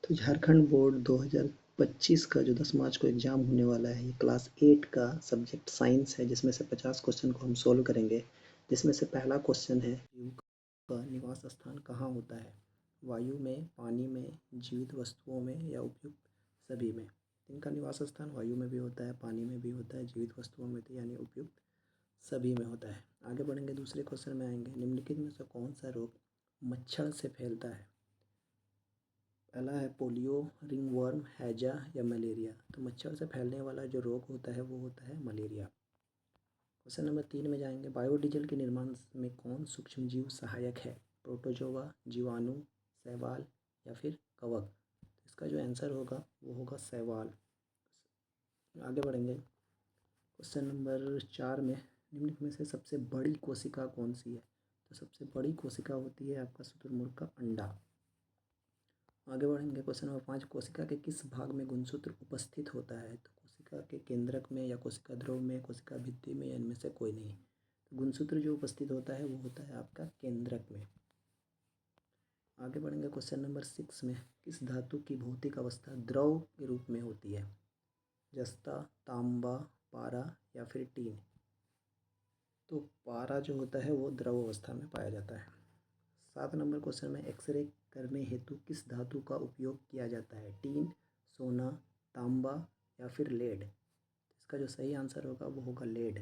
तो झारखंड बोर्ड 2025 का जो 10 मार्च को एग्ज़ाम होने वाला है, ये क्लास 8 का सब्जेक्ट साइंस है, जिसमें से 50 क्वेश्चन को हम सोल्व करेंगे। जिसमें से पहला क्वेश्चन है, जीव का निवास स्थान कहाँ होता है? वायु में, पानी में, जीवित वस्तुओं में या उपयुक्त सभी में? इनका निवास स्थान वायु में भी होता है, पानी में भी होता है, जीवित वस्तुओं में यानी उपयुक्त सभी में होता है। आगे बढ़ेंगे, दूसरे क्वेश्चन में आएंगे। निम्नलिखित में से कौन सा रोग मच्छर से फैलता है? पहला है पोलियो, रिंगवर्म, हैजा या मलेरिया। तो मच्छर से फैलने वाला जो रोग होता है वो होता है मलेरिया। क्वेश्चन नंबर 3 में जाएंगे। बायोडीजल के निर्माण में कौन सूक्ष्मजीव सहायक है? प्रोटोजोआ, जीवाणु, शैवाल या फिर कवक? इसका जो आंसर होगा वो होगा शैवाल। आगे बढ़ेंगे, क्वेश्चन नंबर 4 में निम्नलिखित में से सबसे बड़ी कोशिका कौन सी है? तो सबसे बड़ी कोशिका होती है आपका शुतुरमुर्ग का अंडा। आगे बढ़ेंगे, क्वेश्चन नंबर 5। कोशिका के किस भाग में गुणसूत्र उपस्थित होता है? तो कोशिका के केंद्रक में या कोशिका ध्रुव में, कोशिका भित्ति में या इनमें से कोई नहीं। तो गुणसूत्र जो उपस्थित होता है वो होता है आपका केंद्रक में। आगे बढ़ेंगे, क्वेश्चन नंबर 6 में किस धातु की भौतिक अवस्था द्रव के रूप में होती है? जस्ता, तांबा, पारा या फिर टीन? तो पारा जो होता है वो द्रव अवस्था में पाया जाता है। 7 नंबर क्वेश्चन में एक्सरे करने हेतु किस धातु का उपयोग किया जाता है? टीन, सोना, तांबा या फिर लेड? इसका जो सही आंसर होगा वो होगा लेड।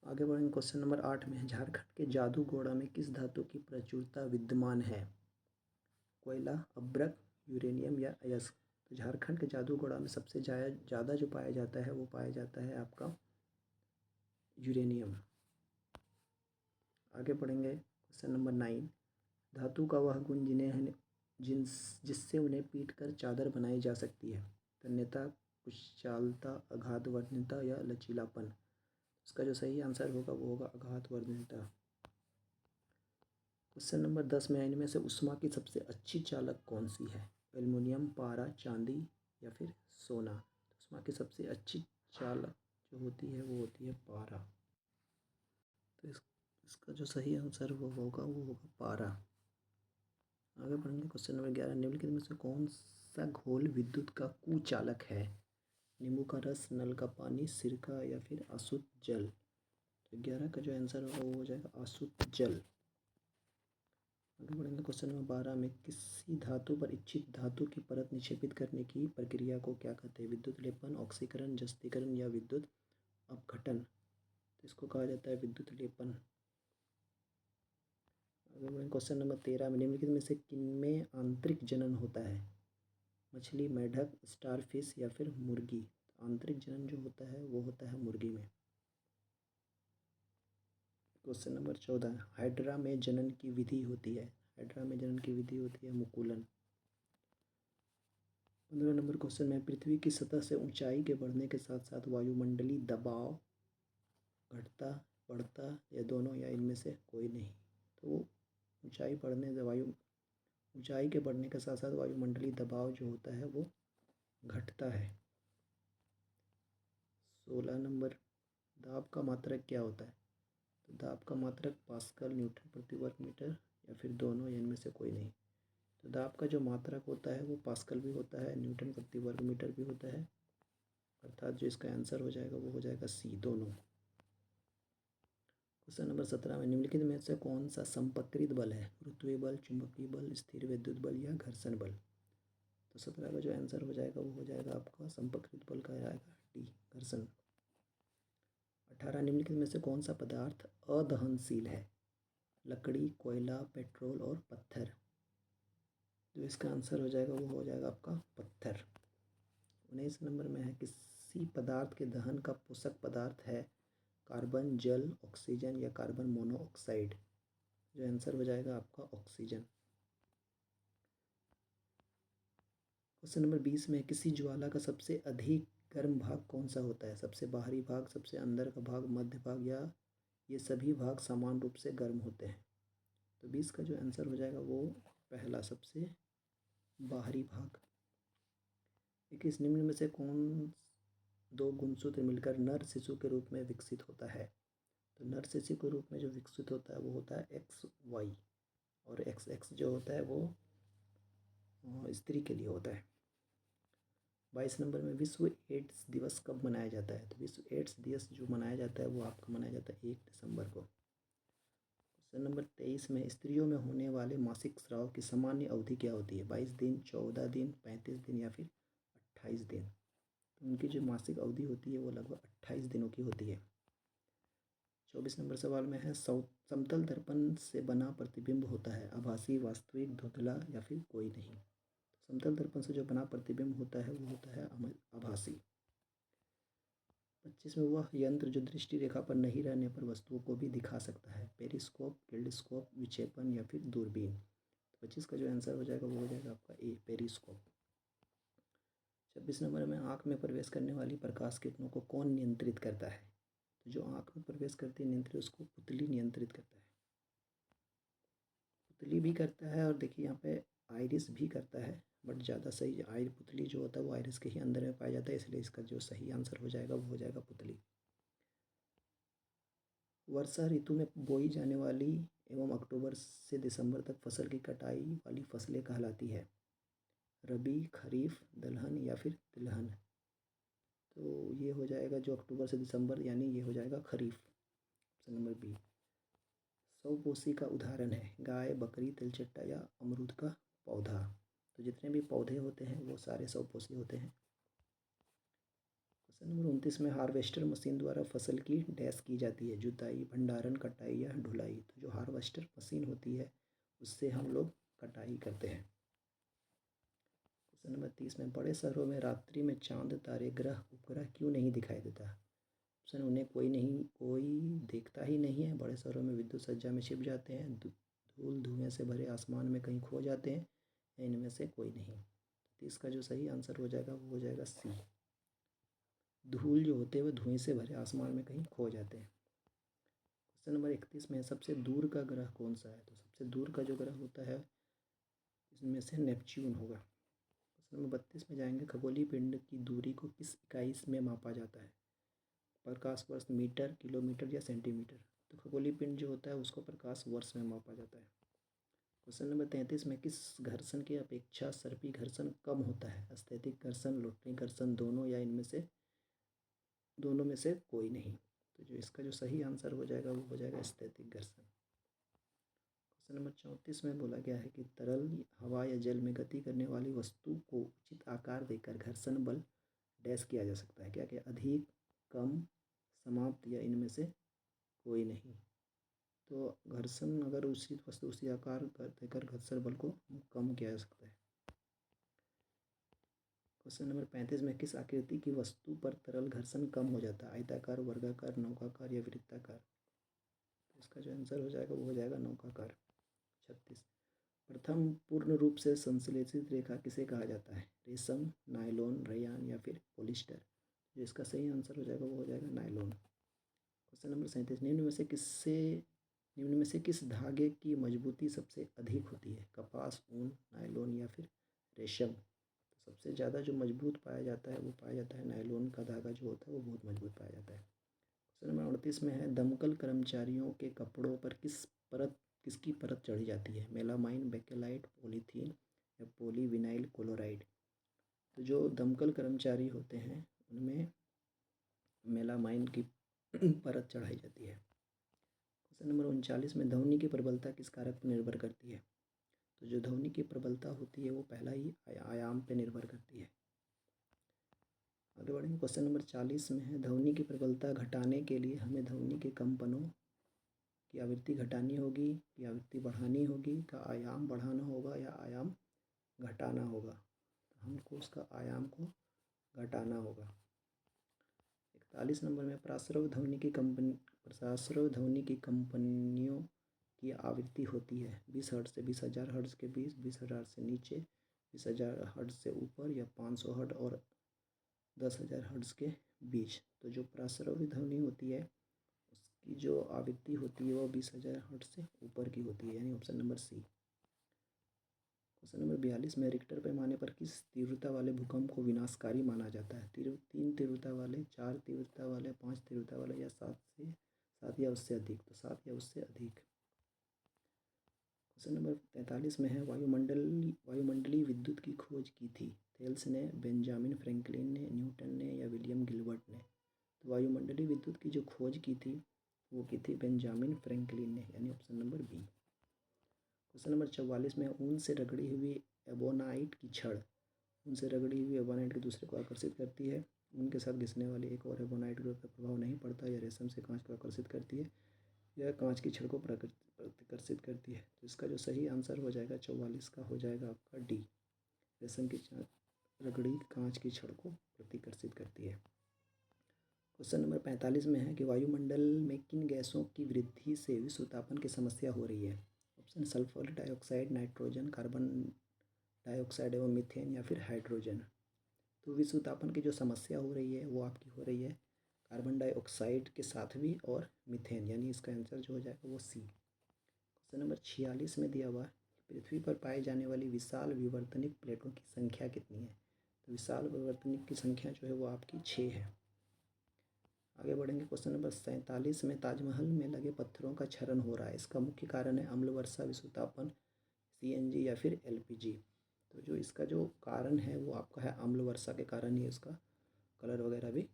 आगे बढ़ेंगे, क्वेश्चन नंबर 8 में झारखंड के जादूगोड़ा में किस धातु की प्रचुरता विद्यमान है? कोयला, अभ्रक, यूरेनियम या अयस्क? तो झारखंड के जादूगोड़ा में सबसे ज़्यादा जो पाया जाता है वो पाया जाता है आपका यूरेनियम। आगे बढ़ेंगे, क्वेश्चन नंबर 9। धातु का वह गुण जिससे उन्हें पीट कर चादर बनाई जा सकती है? तन्यता, कुशलता, आघातवर्धनता या लचीलापन? इसका जो सही आंसर होगा वो होगा आघातवर्धनता। क्वेश्चन नंबर 10 में इनमें से ऊष्मा की सबसे अच्छी चालक कौन सी है? एल्युमिनियम, पारा, चांदी या फिर सोना? ऊष्मा की सबसे अच्छी चालक जो होती है वो होती है पारा। तो इसका जो सही आंसर वो होगा पारा। आगे बढ़ेंगे, क्वेश्चन नंबर 11। निम्नलिखित में से कौन सा घोल विद्युत का कुचालक है? नींबू का रस, नल का पानी, सिरका या फिर अशुद्ध जल? तो 11 का जो आंसर होगा वो हो जाएगा अशुद्ध जल। आगे बढ़ेंगे, क्वेश्चन नंबर 12 में किसी धातु पर इच्छित धातु की परत निक्षेपित करने की प्रक्रिया को क्या कहते हैं? विद्युत लेपन, ऑक्सीकरण, जस्तीकरण या विद्युत अपघटन? तो इसको कहा जाता है विद्युत लेपन। आगे बढ़ेंगे, क्वेश्चन नंबर 13 में निम्नलिखित में से किनमें आंतरिक जनन होता है? मछली, मेढक, स्टारफिश या फिर मुर्गी? आंतरिक जनन जो होता है वो होता है मुर्गी में। Question number 14। हाइड्रा में जनन की विधि होती है? हाइड्रा में जनन की विधि होती है मुकुलन। 15 नंबर क्वेश्चन में पृथ्वी की सतह से ऊंचाई के बढ़ने के साथ साथ वायुमंडलीय दबाव घटता, बढ़ता या दोनों या इनमें से कोई नहीं? तो ऊंचाई के बढ़ने के साथ साथ वायुमंडलीय दबाव जो होता है वो घटता है। 16 नंबर, दाब का मात्रक क्या होता है? तो दाब का मात्रक पास्कल, न्यूटन प्रति वर्ग मीटर या फिर दोनों या इनमें से कोई नहीं? तो दाब का जो मात्रक होता है वो पास्कल भी होता है, न्यूटन प्रति वर्ग मीटर भी होता है, अर्थात जो इसका आंसर हो जाएगा वो हो जाएगा सी, दोनों। क्वेश्चन नंबर 17 में निम्नलिखित में से कौन सा संपकृत बल है? गुरुत्वीय बल, चुंबकीय बल, स्थिर विद्युत बल या घर्षण बल? तो 17 का जो आंसर हो जाएगा वो हो जाएगा आपका संपकृत बल का आएगा डी, घर्षण। 18 निम्नलिखित में से कौन सा पदार्थ अदहनशील है? लकड़ी, कोयला, पेट्रोल और पत्थर? जो इसका आंसर हो जाएगा वो हो जाएगा आपका पत्थर। 19 नंबर में है किसी पदार्थ के दहन का पोषक पदार्थ है? कार्बन, जल, ऑक्सीजन या कार्बन मोनोऑक्साइड? जो आंसर हो जाएगा आपका ऑक्सीजन। क्वेश्चन नंबर 20 में किसी ज्वाला का सबसे अधिक गर्म भाग कौन सा होता है? सबसे बाहरी भाग, सबसे अंदर का भाग, मध्य भाग या ये सभी भाग समान रूप से गर्म होते हैं? तो 20 का जो आंसर हो जाएगा वो पहला, सबसे बाहरी भाग। 21 निम्न में से कौन दो गुणसूत्र मिलकर नर शिशु के रूप में विकसित होता है? तो नर शिशु के रूप में जो विकसित होता है वो होता है एक्स वाई, और एक्स एक्स जो होता है वो स्त्री के लिए होता है। 22 नंबर में विश्व एड्स दिवस कब मनाया जाता है? तो विश्व एड्स दिवस जो मनाया जाता है वो आपका मनाया जाता है 1 दिसंबर को। क्वेश्चन नंबर 23 में स्त्रियों में होने वाले मासिक स्राव की सामान्य अवधि क्या होती है? 22 दिन, 14 दिन, 35 दिन या फिर 28 दिन। तो उनकी जो मासिक अवधि होती है वो लगभग 28 दिनों की होती है। 24 नंबर सवाल में है समतल दर्पण से बना प्रतिबिंब होता है आभासी, वास्तविक, धुंधला या फिर कोई नहीं। समतल दर्पण से जो बना प्रतिबिंब होता है वो होता है आभासी। 25 में वह यंत्र जो दृष्टि रेखा पर नहीं रहने पर वस्तुओं को भी दिखा सकता है, पेरिस्कोप, गिल्डस्कोप, विक्षेपण या फिर दूरबीन। 25 का जो आंसर हो जाएगा वो हो जाएगा आपका ए, पेरिस्कोप। 26 नंबर में आँख में प्रवेश करने वाली प्रकाश किरणों को कौन नियंत्रित करता है? तो जो आँख में प्रवेश करती है नियंत्रित, उसको पुतली नियंत्रित करता है। पुतली भी करता है और देखिए यहाँ पे आइरिस भी करता है, बट ज़्यादा सही पुतली जो होता है वो आइरिस के ही अंदर में पाया जाता है, इसलिए इसका जो सही आंसर हो जाएगा वो हो जाएगा पुतली। वर्षा ऋतु में बोई जाने वाली एवं अक्टूबर से दिसंबर तक फसल की कटाई वाली फसलें कहलाती है, रबी, खरीफ, दलहन या फिर तिलहन। तो ये हो जाएगा जो अक्टूबर से दिसंबर, यानी ये हो जाएगा खरीफ, ऑप्शन नंबर बी। स्वपोषी का उदाहरण है गाय, बकरी, तिलचट्टा या अमरूद का पौधा। तो जितने भी पौधे होते हैं वो सारे स्वपोषी होते हैं। क्वेश्चन नंबर 29 में हार्वेस्टर मशीन द्वारा फसल की डैश की जाती है, जुताई, भंडारण, कटाई या ढुलाई। तो जो हार्वेस्टर मशीन होती है उससे हम लोग कटाई करते हैं। क्वेश्चन नंबर 30 में बड़े शहरों में रात्रि में चांद, तारे, ग्रह, उपग्रह क्यों नहीं दिखाई देता? ऑप्शन उन्हें कोई देखता ही नहीं है, बड़े शहरों में विद्युत सज्जा में छिप जाते हैं, धूल धुएं से भरे आसमान में कहीं खो जाते हैं, या इनमें से कोई नहीं। 30 का जो सही आंसर हो जाएगा वो हो जाएगा सी, धूल जो होते हैं वो धुएं से भरे आसमान में कहीं खो जाते हैं। क्वेश्चन नंबर 31 में सबसे दूर का ग्रह कौन सा है? तो सबसे दूर का जो ग्रह होता है इसमें से नेपच्यून होगा। क्वेश्चन नंबर 32 में जाएंगे, खगोलीय पिंड की दूरी को किस इकाई में मापा जाता है? प्रकाश वर्ष, मीटर, किलोमीटर या सेंटीमीटर। तो खगोलीय पिंड जो होता है उसको प्रकाश वर्ष में मापा जाता है। क्वेश्चन नंबर 33 में किस घर्षण की अपेक्षा सर्पी घर्षण कम होता है? स्थैतिक घर्षण, लोटनी घर्षण, दोनों या इनमें से दोनों में से कोई नहीं। तो जो इसका जो सही आंसर हो जाएगा वो हो जाएगा स्थैतिक घर्षण। क्वेश्चन नंबर 34 में बोला गया है कि तरल हवा या जल में गति करने वाली वस्तु को उचित आकार देकर घर्षण बल डैश किया जा सकता है, क्या क्या? अधिक, कम, समाप्त या इनमें से कोई नहीं। तो घर्षण अगर उचित वस्तु उसी आकार देकर घर्षण बल को कम किया जा सकता है। क्वेश्चन नंबर 35 में किस आकृति की वस्तु पर तरल घर्षण कम हो जाता है? आयताकार, वर्गाकार, नौकाकार या वृत्ताकार। तो इसका जो आंसर हो जाएगा वो हो जाएगा नौकाकार। 36 प्रथम पूर्ण रूप से संश्लेषित रेखा किसे कहा जाता है? रेशम, नायलॉन, रेयान या फिर पॉलिस्टर। जो इसका सही आंसर हो जाएगा वो हो जाएगा नायलॉन। क्वेश्चन नंबर 37 निम्न में से किस धागे की मजबूती सबसे अधिक होती है? कपास, ऊन, नायलॉन या फिर रेशम। तो सबसे ज़्यादा जो मजबूत पाया जाता है वो पाया जाता है नायलॉन का धागा जो होता है वो बहुत मजबूत पाया जाता है। क्वेश्चन नंबर 38 में है दमकल कर्मचारियों के कपड़ों पर किसकी परत चढ़ी जाती है? मेलामाइन, बेकेलाइट, पॉलीथीन या पॉलीविनाइल क्लोराइड। तो जो दमकल कर्मचारी होते हैं उनमें मेलामाइन की परत चढ़ाई जाती है। क्वेश्चन नंबर 39 में ध्वनि की प्रबलता किस कारक पर निर्भर करती है? तो जो ध्वनि की प्रबलता होती है वो पहला ही आयाम पर निर्भर करती है। आगे बढ़ेंगे, क्वेश्चन नंबर 40 में है ध्वनि की प्रबलता घटाने के लिए हमें ध्वनि के कंपनों की आवृत्ति घटानी होगी, की आवृत्ति बढ़ानी होगी, का आयाम बढ़ाना होगा या आयाम घटाना होगा। तो हमको उसका आयाम को घटाना होगा। 41 नंबर में प्रासरव ध्वनि की कंपनियों की आवृत्ति होती है 20 हर्ट्ज से 20,000 हर्ट्ज के बीच, 20,000 से नीचे, 20,000 हर्ट्ज से ऊपर या 500 हर्ट्ज और 10,000 हर्ट्ज के बीच। तो जो प्रासरव ध्वनि होती है उसकी जो आवृत्ति होती है वो 20,000 हर्ट्ज से ऊपर की होती है, यानी option number C. Question number 42 में रिक्टर पैमाने पर किस तीव्रता वाले भूकंप को विनाशकारी माना जाता है? 3 तीव्रता वाले, 4 तीव्रता वाले, 5 तीव्रता वाले या 7 या उससे अधिक। तो 7 या उससे अधिक। क्वेश्चन नंबर 43 में है वायुमंडलीय विद्युत की खोज की थी थेल्स ने, बेंजामिन फ्रैंकलिन ने, न्यूटन ने या विलियम गिलबर्ट ने। तो वायुमंडलीय विद्युत की जो खोज की थी वो की थी बेंजामिन फ्रैंकलिन ने, यानी option number B. Question number 44 में ऊन से रगड़ी हुई एबोनाइट की छड़ ऊन से रगड़ी हुई एबोनाइट के दूसरे को आकर्षित करती है। ऊन के साथ घिसने वाली एक और एबोनाइट ग्रुप पर प्रभाव नहीं पड़ता। यह रेशम से कांच को आकर्षित करती है। यह कांच की छड़ को प्रतिकर्षित करती है। तो इसका जो सही आंसर हो जाएगा 44 का हो जाएगा आपका डी। रेशम की रगड़ी कांच की छड़ को प्रतिकर्षित करती है। क्वेश्चन नंबर 45 में है कि वायुमंडल में किन गैसों की वृद्धि से विश्व तापन की समस्या हो रही है। Option sulphur dioxide, nitrogen, carbon dioxide एवं मीथेन या फिर हाइड्रोजन। तो विश्व तापन की जो समस्या हो रही है वो आपकी हो रही है कार्बन डाइऑक्साइड के साथ भी और मीथेन, यानी इसका आंसर जो हो जाएगा वो सी। क्वेश्चन नंबर 46 में दिया हुआ पृथ्वी पर पाई जाने वाली विशाल विवर्तनिक प्लेटों की संख्या कितनी है। तो विशाल विवर्तनिक की संख्या जो है वो आपकी 6 है। आगे बढ़ेंगे। क्वेश्चन नंबर 47 में ताजमहल में लगे पत्थरों का क्षरण हो रहा है, इसका मुख्य कारण है अम्ल वर्षा, विषुतापन, सीएनजी या फिर एलपीजी। तो जो इसका जो कारण है वो आपका है अम्ल वर्षा के कारण ही इसका कलर वगैरह भी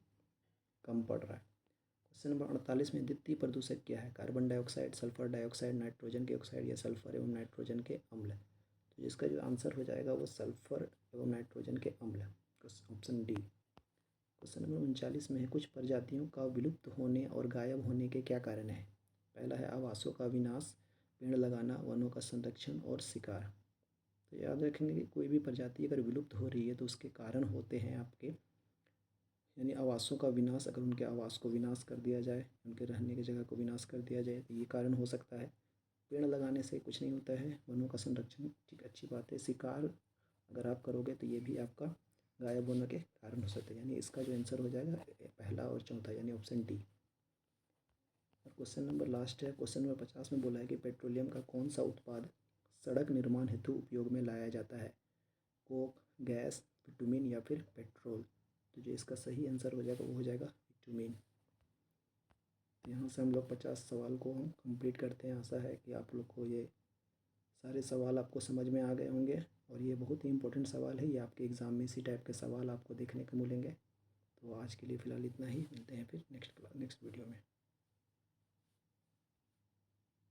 कम पड़ रहा है। क्वेश्चन नंबर 48 में द्वितीय प्रदूषक क्या है। Carbon dioxide, sulphur dioxide, nitrogen के ऑक्साइड या सल्फर एवं नाइट्रोजन के अम्ल। तो जिसका जो आंसर हो जाएगा वो सल्फर एवं नाइट्रोजन के अम्ल, ऑप्शन डी। क्वेश्चन नंबर 39 में है कुछ प्रजातियों का विलुप्त होने और गायब होने के क्या कारण है। पहला है आवासों का विनाश, पेड़ लगाना, वनों का संरक्षण और शिकार। तो याद रखेंगे कि कोई भी प्रजाति अगर विलुप्त हो रही है तो उसके कारण होते हैं आपके, यानी आवासों का विनाश, अगर उनके आवास को विनाश कर दिया जाए, उनके रहने की जगह को विनाश कर दिया जाए तो ये कारण हो सकता है। पेड़ लगाने से कुछ नहीं होता है। वनों का संरक्षण ठीक अच्छी बात है। शिकार अगर आप करोगे तो ये भी आपका गायब होने के कारण हो सकते हैं, यानी इसका जो आंसर हो जाएगा पहला और चौथा, यानी ऑप्शन डी। और क्वेश्चन नंबर लास्ट है। क्वेश्चन नंबर 50 में बोला है कि पेट्रोलियम का कौन सा उत्पाद सड़क निर्माण हेतु उपयोग में लाया जाता है। कोक, गैस, बिटुमिन या फिर पेट्रोल। तो जो इसका सही आंसर हो जाएगा वो हो जाएगा बिटुमिन। तो यहाँ से हम लोग 50 सवाल को हम कंप्लीट करते हैं। आशा है कि आप लोग को ये सारे सवाल आपको समझ में आ गए होंगे और ये बहुत ही इंपॉर्टेंट सवाल है। ये आपके एग्ज़ाम में इसी टाइप के सवाल आपको देखने को मिलेंगे। तो आज के लिए फ़िलहाल इतना ही, मिलते हैं फिर नेक्स्ट वीडियो में।